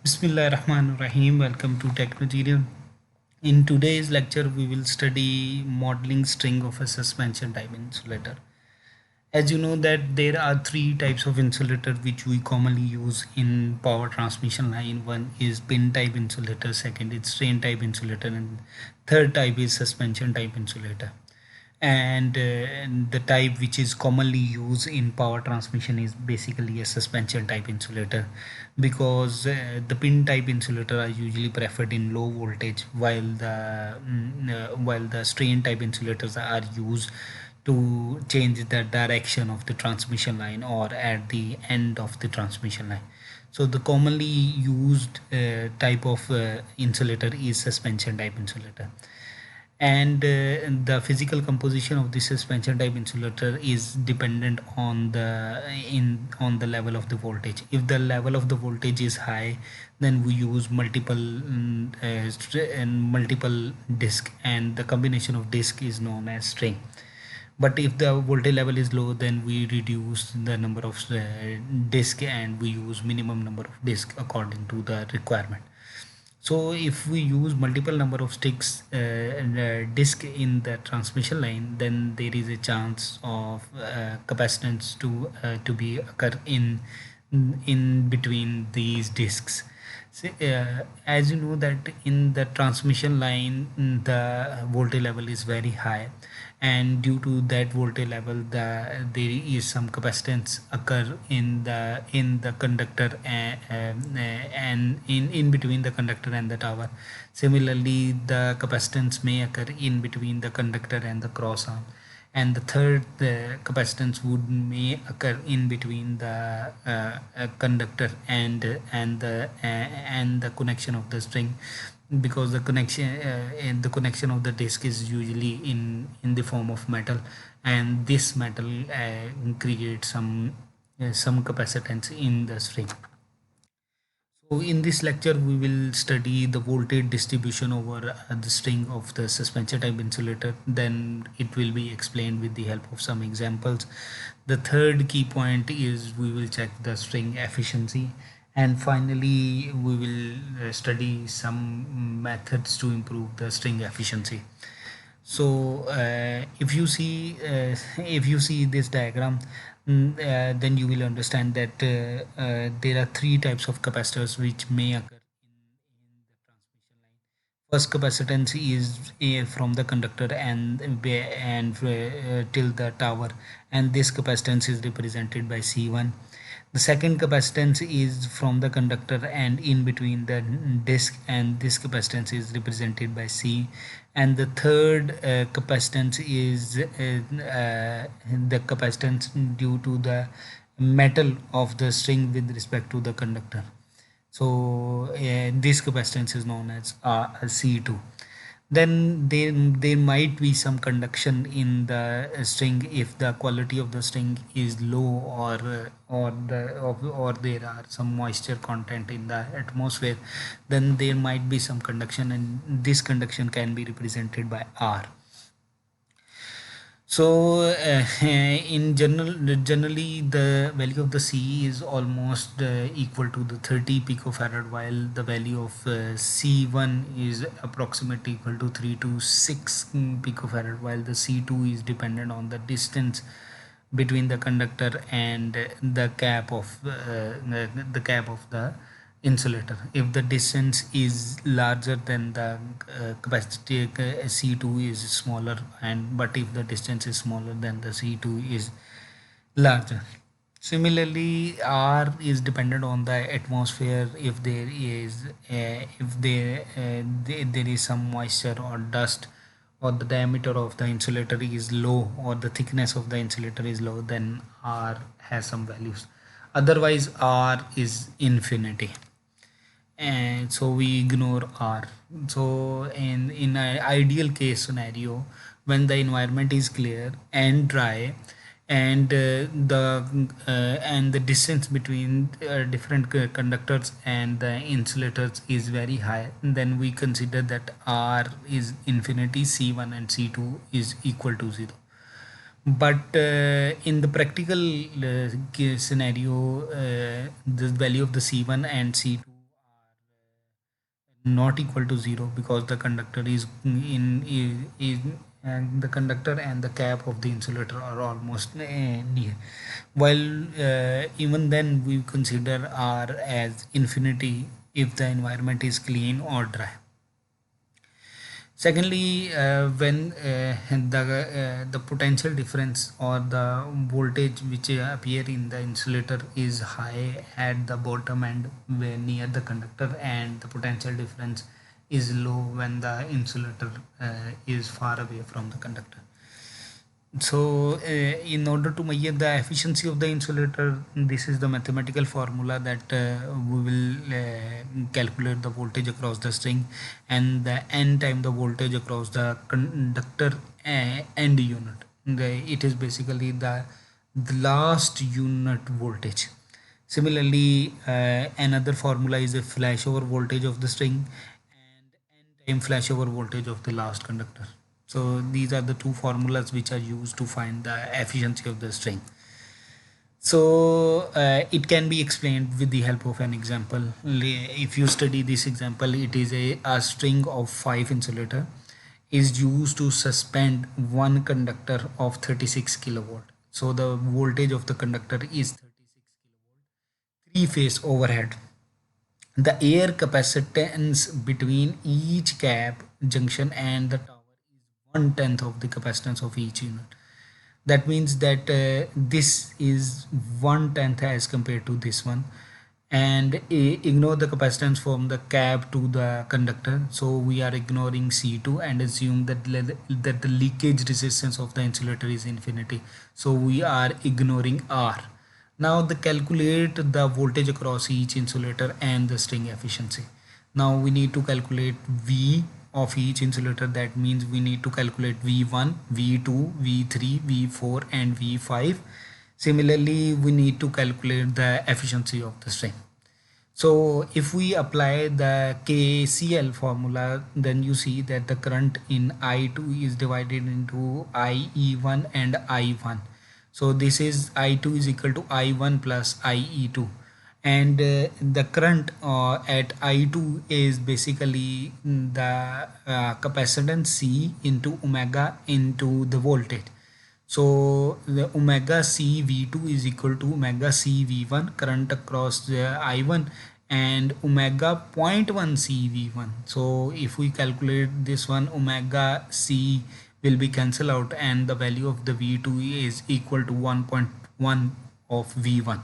Bismillah Rahman Rahim. Welcome to Tech Material. In today's lecture, we will study modeling string of a suspension type insulator. As you know that there are three types of insulator which we commonly use in power transmission line. One is pin type insulator, second is strain type insulator, and third type is suspension type insulator. And the type which is commonly used in power transmission is basically a suspension type insulator, because the pin type insulator are usually preferred in low voltage, while the strain type insulators are used to change the direction of the transmission line or at the end of the transmission line. So the commonly used type of insulator is suspension type insulator. And the physical composition of the suspension type insulator is dependent on the level of the voltage. If the level of the voltage is high, then we use multiple disc, and the combination of disc is known as string. But if the voltage level is low, then we reduce the number of disc, and we use minimum number of disc according to the requirement. So if we use multiple number of sticks and disk in the transmission line, then there is a chance of capacitance to be occur in between these disks. So, as you know that in the transmission line, the voltage level is very high, and due to that voltage level, there is some capacitance occur in the conductor, and in between the conductor and the tower. Similarly, the capacitance may occur in between the conductor and the cross arm, and the third capacitance would may occur in between the conductor and the connection of the string, because the connection of the disc is usually in the form of metal, and this metal creates some capacitance in the string. So in this lecture, we will study the voltage distribution over the string of the suspension type insulator. Then it will be explained with the help of some examples. The third key point is we will check the string efficiency. And finally, we will study some methods to improve the string efficiency. So if you see this diagram, then you will understand that there are three types of capacitors which may occur in the transmission line. First capacitance is from the conductor and till the tower, and this capacitance is represented by C1. The second capacitance is from the conductor and in between the disc, and this capacitance is represented by C. And the third capacitance is the capacitance due to the metal of the string with respect to the conductor. So this capacitance is known as C2. Then there might be some conduction in the string if the quality of the string is low, or there are some moisture content in the atmosphere. Then there might be some conduction, and this conduction can be represented by R. So generally the value of the C is almost equal to the 30 picofarad, while the value of C1 is approximately equal to 3 to 6 picofarad, while the C2 is dependent on the distance between the conductor and the cap of the insulator. If the distance is larger, then the capacity C2 is smaller, and but if the distance is smaller, then the C2 is larger. Similarly, R is dependent on the atmosphere. If there is there is some moisture or dust, or the diameter of the insulator is low, or the thickness of the insulator is low, then R has some values. Otherwise, R is infinity, and so we ignore R. So in an ideal case scenario, when the environment is clear and dry, and the distance between different conductors and the insulators is very high, then we consider that R is infinity, C1 and C2 is equal to 0. But in the practical scenario, the value of the C1 and C2 not equal to 0 because the conductor is and the conductor and the cap of the insulator are almost near, while even then we consider R as infinity if the environment is clean or dry. Secondly, when the potential difference or the voltage which appear in the insulator is high at the bottom and when near the conductor, and the potential difference is low when the insulator is far away from the conductor. So, in order to measure the efficiency of the insulator, this is the mathematical formula that we will calculate the voltage across the string and the n time the voltage across the conductor end unit. It is basically the last unit voltage. Similarly, another formula is a flashover voltage of the string and n time flashover voltage of the last conductor. So these are the two formulas which are used to find the efficiency of the string. So it can be explained with the help of an example. If you study this example, it is a string of 5 insulator is used to suspend one conductor of 36 kilovolt. So the voltage of the conductor is 36 kilovolt, three-phase overhead. The air capacitance between each cap junction and the tower is 1/10 of the capacitance of each unit. That means that this is 1/10 as compared to this one, and ignore the capacitance from the cap to the conductor. So we are ignoring C2 and assume that that the leakage resistance of the insulator is infinity. So we are ignoring R. Now the calculate the voltage across each insulator and the string efficiency. Now we need to calculate V of each insulator. That means we need to calculate V1, V2, V3, V4 and V5. Similarly, we need to calculate the efficiency of the string. So if we apply the KCL formula, then you see that the current in I2 is divided into IE1 and I1. So this is I2 is equal to I1 plus IE2, and the current at I2 is basically the capacitance C into omega into the voltage. So the omega C V2 is equal to omega C V1, current across the I1, and omega 0.1 C V1. So if we calculate this one, omega C will be cancelled out and the value of the V2 is equal to 1.1 of V1.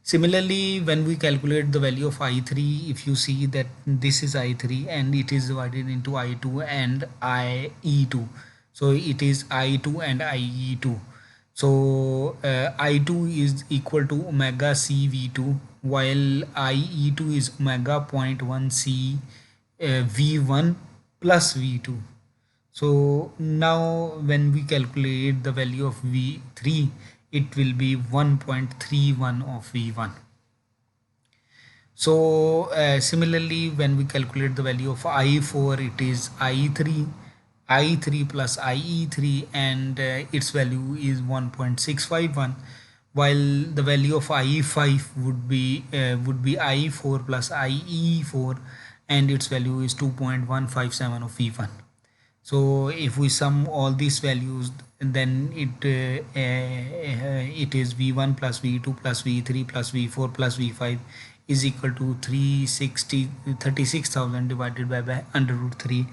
Similarly, when we calculate the value of I3, if you see that this is I3 and it is divided into I2 and IE2. So it is I2 and IE2. So I2 is equal to omega C V2 while IE2 is omega 0.1 C V1 plus V2. So now when we calculate the value of V3, it will be 1.31 of V1. So similarly, when we calculate the value of I4, it is I3 plus IE3, and its value is 1.651, while the value of IE5 would be I4 plus IE4, and its value is 2.157 of V1. So if we sum all these values, then it is V1 plus V2 plus V3 plus V4 plus V5 is equal to 36,000 divided by under root 3,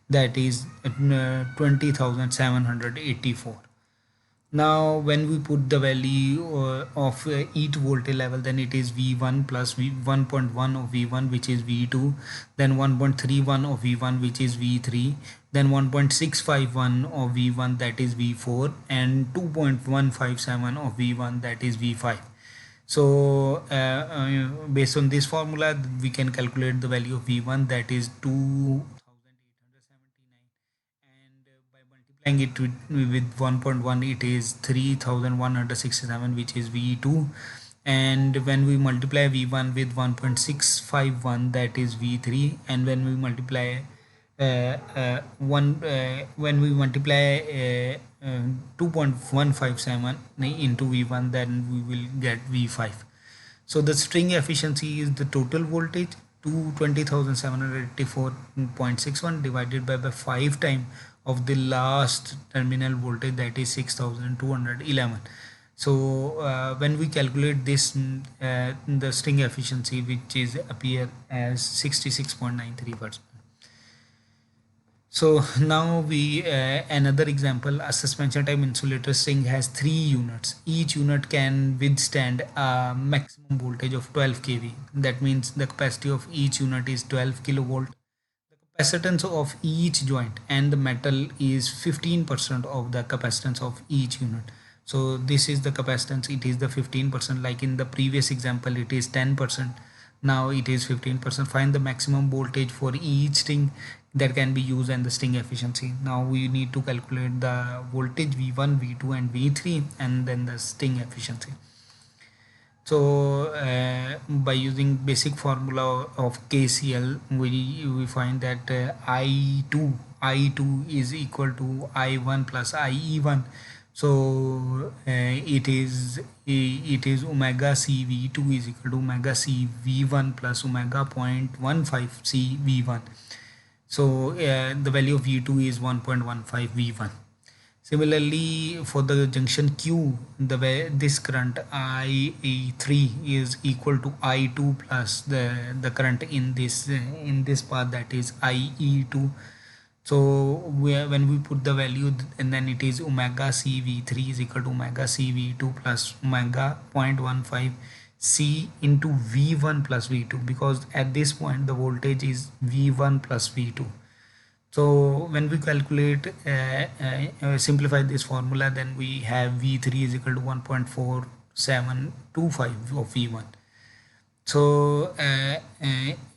that is 20,784. Now when we put the value of each voltage level, then it is V1 plus 1.1 of V1 which is V2, then 1.31 of V1 which is V3, then 1.651 of V1 that is V4, and 2.157 of V1 that is V5. So based on this formula, we can calculate the value of V1, that is 2,879, and by multiplying it with 1.1, it is 3,167 which is V2, and when we multiply V1 with 1.651, that is V3, and when we multiply when we multiply 2.157 into V1, then we will get V5. So the string efficiency is the total voltage 220,784.61 divided by 5 time of the last terminal voltage, that is 6,211. So when we calculate this, the string efficiency, which is appear as 66.93%. So now we another example, a suspension type insulator string has 3 units. Each unit can withstand a maximum voltage of 12 kV. That means the capacity of each unit is 12 kilovolt. The capacitance of each joint and the metal is 15% of the capacitance of each unit. So this is the capacitance, it is the 15%, like in the previous example it is 10%. Now it is 15%. Find the maximum voltage for each string that can be used and the string efficiency. Now we need to calculate the voltage V1, V2 and V3 and then the string efficiency. So by using basic formula of KCL, we find that I2 is equal to I1 plus IE1. So it is omega CV2 is equal to omega CV1 plus omega 0.15 CV1. So the value of V2 is 1.15 V1. Similarly, for the junction Q, this current IE3 is equal to I2 plus the current in this path, that is IE2. So when we put the value, and then it is omega CV3 is equal to omega CV2 plus omega 0.15 C into V1 plus V2, because at this point the voltage is V1 plus V2. So when we calculate, simplify this formula, then we have V3 is equal to 1.4725 of V1. So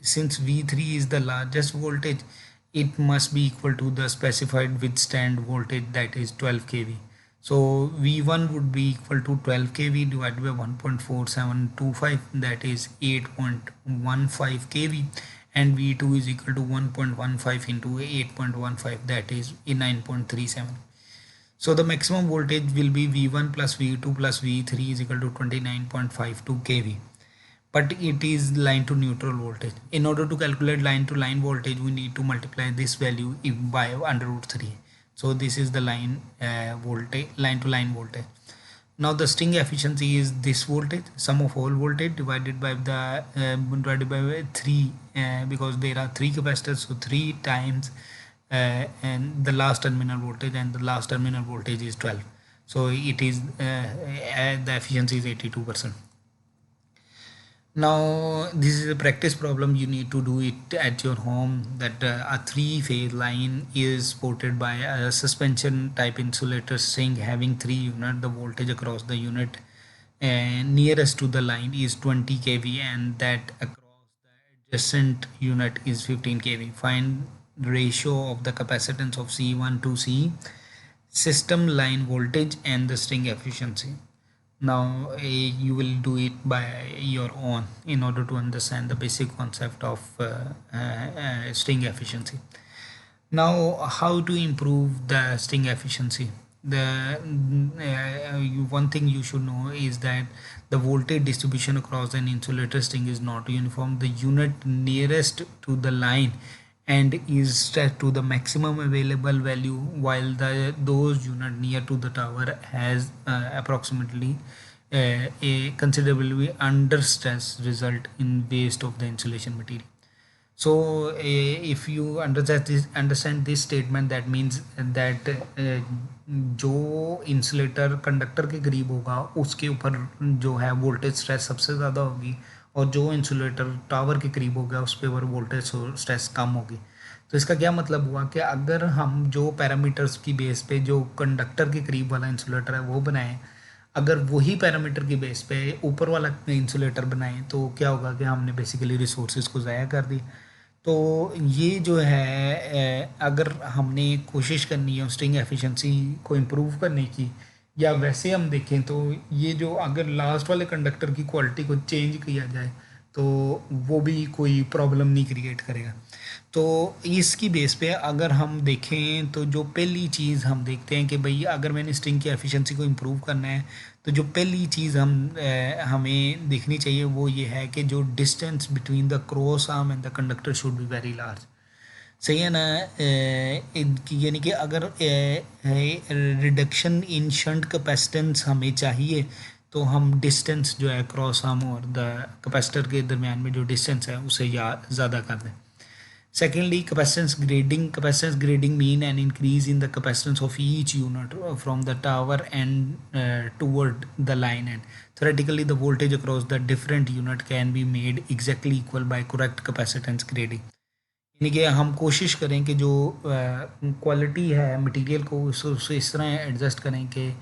since V3 is the largest voltage, it must be equal to the specified withstand voltage, that is 12 kV. So V1 would be equal to 12 kV divided by 1.4725, that is 8.15 kV, and V2 is equal to 1.15 into 8.15, that is 9.37. So the maximum voltage will be V1 plus V2 plus V3 is equal to 29.52 kV. But it is line to neutral voltage. In order to calculate line to line voltage, we need to multiply this value by under root 3. So this is the line voltage, line to line voltage. Now the string efficiency is this voltage, sum of all voltage divided by the 3, because there are 3 capacitors, so 3 times and the last terminal voltage, and the last terminal voltage is 12. So it is the efficiency is 82%. Now this is a practice problem, you need to do it at your home, that a 3-phase line is supported by a suspension type insulator string having 3 units. The voltage across the unit nearest to the line is 20 kV, and that across the adjacent unit is 15 kV. Find ratio of the capacitance of C1 to C, system line voltage and the string efficiency. Now you will do it by your own in order to understand the basic concept of string efficiency. Now how to improve the string efficiency? The one thing you should know is that the voltage distribution across an insulator string is not uniform. The unit nearest to the line and is stretched to the maximum available value, while those unit near to the tower has approximately a considerably under stress, result in waste of the insulation material. So if you understand this statement, that means that जो insulator conductor के करीब होगा उसके ऊपर जो है voltage stress सबसे ज़्यादा होगी, और जो इंसुलेटर टावर के करीब होगा उस पर वोल्टेज स्ट्रेस कम होगी. तो इसका क्या मतलब हुआ कि अगर हम जो पैरामीटर्स की बेस पे जो कंडक्टर के करीब वाला इंसुलेटर है वो बनाएं, अगर वही पैरामीटर की बेस पे ऊपर वाला इंसुलेटर बनाएं, तो क्या होगा कि हमने बेसिकली रिसोर्सेज को ज़ाया कर दी. तो ये जो है अगर हमने कोशिश करनी है स्ट्रिंग एफिशिएंसी को इम्प्रूव करने की, या वैसे हम देखें तो ये जो अगर लास्ट वाले कंडक्टर की क्वालिटी को चेंज किया जाए तो वो भी कोई प्रॉब्लम नहीं क्रिएट करेगा. तो इसकी बेस पे अगर हम देखें तो जो पहली चीज़ हम देखते हैं कि भाई अगर मैंने स्ट्रिंग की एफिशिएंसी को इम्प्रूव करना है तो जो पहली चीज़ हमें देखनी चाहिए वो ये है कि जो distance between the cross arm and the conductor should be very large. सही है ना। यानी कि अगर रिडक्शन इन शंट कैपेसिटेंस हमें चाहिए तो हम डिस्टेंस जो है क्रॉस आर्म और द कैपेसिटर के दरमियान में जो डिस्टेंस है उसे ज़्यादा कर दें। Secondly, capacitance grading mean an increase in the capacitance of each unit from the tower and toward the line end. Theoretically, the voltage across the different unit can be made exactly equal by correct capacitance grading. यानी कि हम कोशिश करें कि जो quality है material को उसे इस तरह एडजस्ट करें कि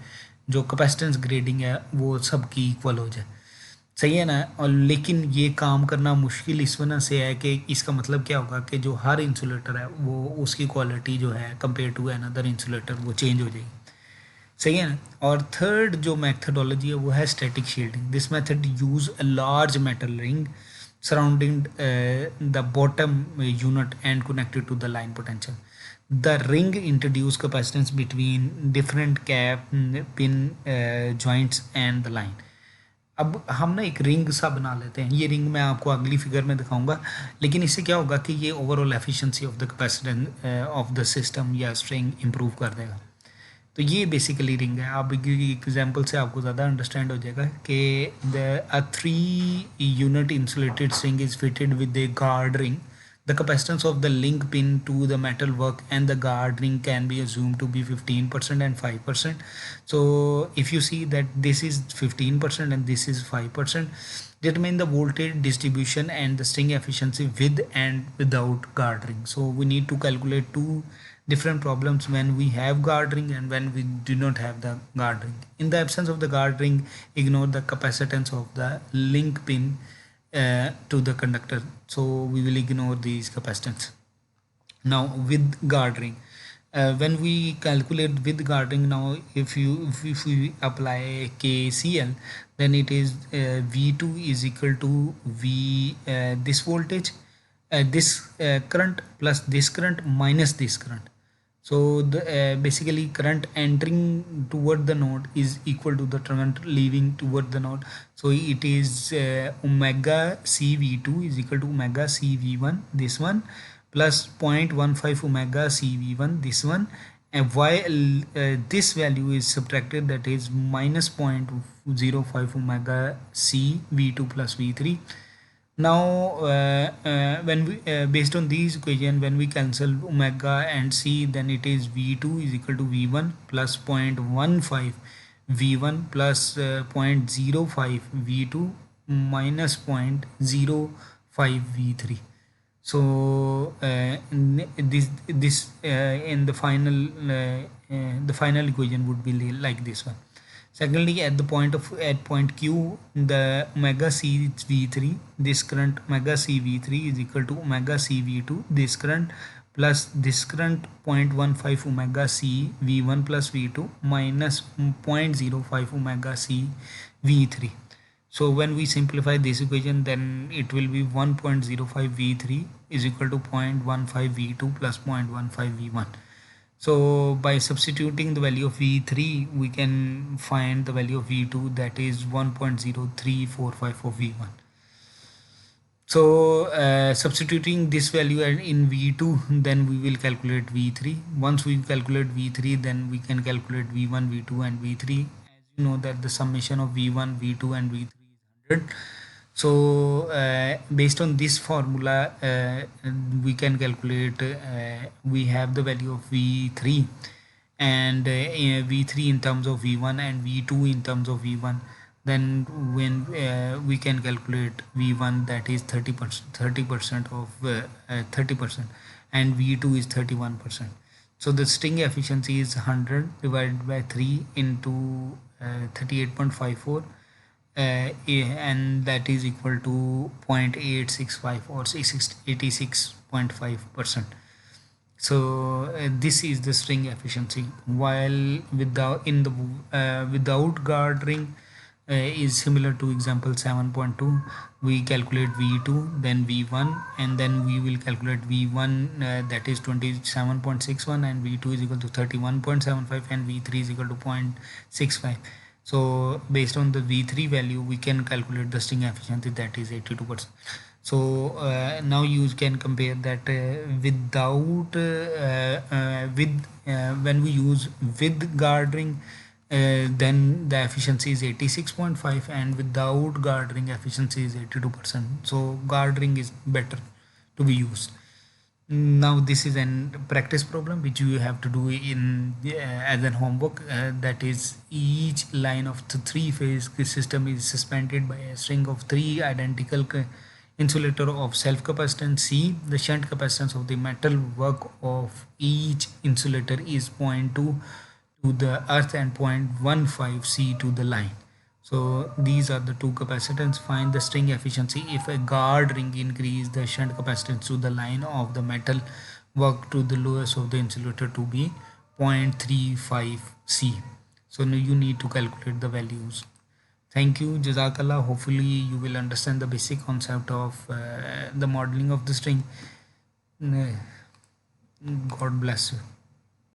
जो कैपेसिटेंस ग्रेडिंग है वो सबकी इक्वल हो जाए। सही है ना। और लेकिन ये काम करना मुश्किल इस वजह से है कि इसका मतलब क्या होगा कि जो हर इंसुलेटर है वो उसकी क्वालिटी जो है कंपेयर टू अनदर इंसुलेटर वो चेंज हो जाएगी। सही है ना। और थर्ड जो मैथडोलॉजी है वो है static shielding. This method use a large metal ring surrounding the bottom unit and connected to the line potential. The ring introduce capacitance between different cap pin joints and the line. अब हम ना एक ring सा बना लेते हैं। ये ring मैं आपको अगली फिगर में दिखाऊंगा, लेकिन इससे क्या होगा कि ये overall efficiency of the capacitance of the system या स्ट्रिंग इम्प्रूव कर देगा। तो ये बेसिकली रिंग है। आप एग्जांपल से आपको ज़्यादा अंडरस्टैंड हो जाएगा कि अ 3 unit insulated string is fitted with A guard ring. The capacitance of the link pin to the metal work and the guard ring can be assumed to be 15% and 5%. So if you see that this is 15% and this is 5%, determine the voltage distribution and the string efficiency with and without guard ring. So we need to calculate two different problems when we have guard ring and when we do not have the guard ring. In the absence of the guard ring, ignore the capacitance of the link pin to the conductor. So we will ignore these capacitance. Now with guard ring, when we calculate with guard ring, now if we apply KCL, then it is V2 is equal to V this voltage, this current plus this current minus this current. So the basically current entering toward the node is equal to the current leaving toward the node. So it is omega CV2 is equal to omega CV1 this one plus 0.15 omega CV1 this one, and while this value is subtracted, that is minus 0.05 omega CV2 plus V3. Now when we based on these equation, when we cancel omega and c, then it is v2 is equal to v1 plus 0.15 v1 plus 0.05 v2 minus 0.05 v3. So this in the final equation would be like this one. Secondly, at point Q, the omega C is V3. This current omega C V3 is equal to omega C V2. This current plus this current 0.15 omega C V1 plus V2 minus 0.05 omega C V3. So when we simplify this equation, then it will be 1.05 V3 is equal to 0.15 V2 plus 0.15 V1. So by substituting the value of V3, we can find the value of V2, that is 1.0345 for V1. So substituting this value in V2, then we will calculate V3. Once we calculate V3, then we can calculate V1, V2 and V3. As you know that the summation of V1, V2 and V3 is 100. So based on this formula, we can calculate, we have the value of V3 and V3 in terms of V1 and V2 in terms of V1. Then when we can calculate V1, that is 30% of 30%, and V2 is 31%. So the string efficiency is 100 divided by 3 into 38.54, and that is equal to 0.865 or 86.5%. So this is the string efficiency, while without guard ring is similar to example 7.2. We calculate V2, then V1, and then we will calculate V1, that is 27.61, and V2 is equal to 31.75, and V3 is equal to 0.65. So based on the V3 value, we can calculate the string efficiency, that is 82%. So now you can compare that when we use with guard ring, then the efficiency is 86.5, and without guard ring efficiency is 82%. So guard ring is better to be used. Now this is an practice problem which you have to do in as an homework, that is each line of the three-phase system is suspended by a string of three identical insulator of self-capacitance C. The shunt capacitance of the metal work of each insulator is 0.2 to the earth and 0.15 C to the line. So these are the two capacitance. Find the string efficiency if a guard ring increase the shunt capacitance to the line of the metal work to the lowest of the insulator to be 0.35 C. So now you need to calculate the values. Thank you, Jazakallah. Hopefully you will understand the basic concept of the modeling of the string. God bless you.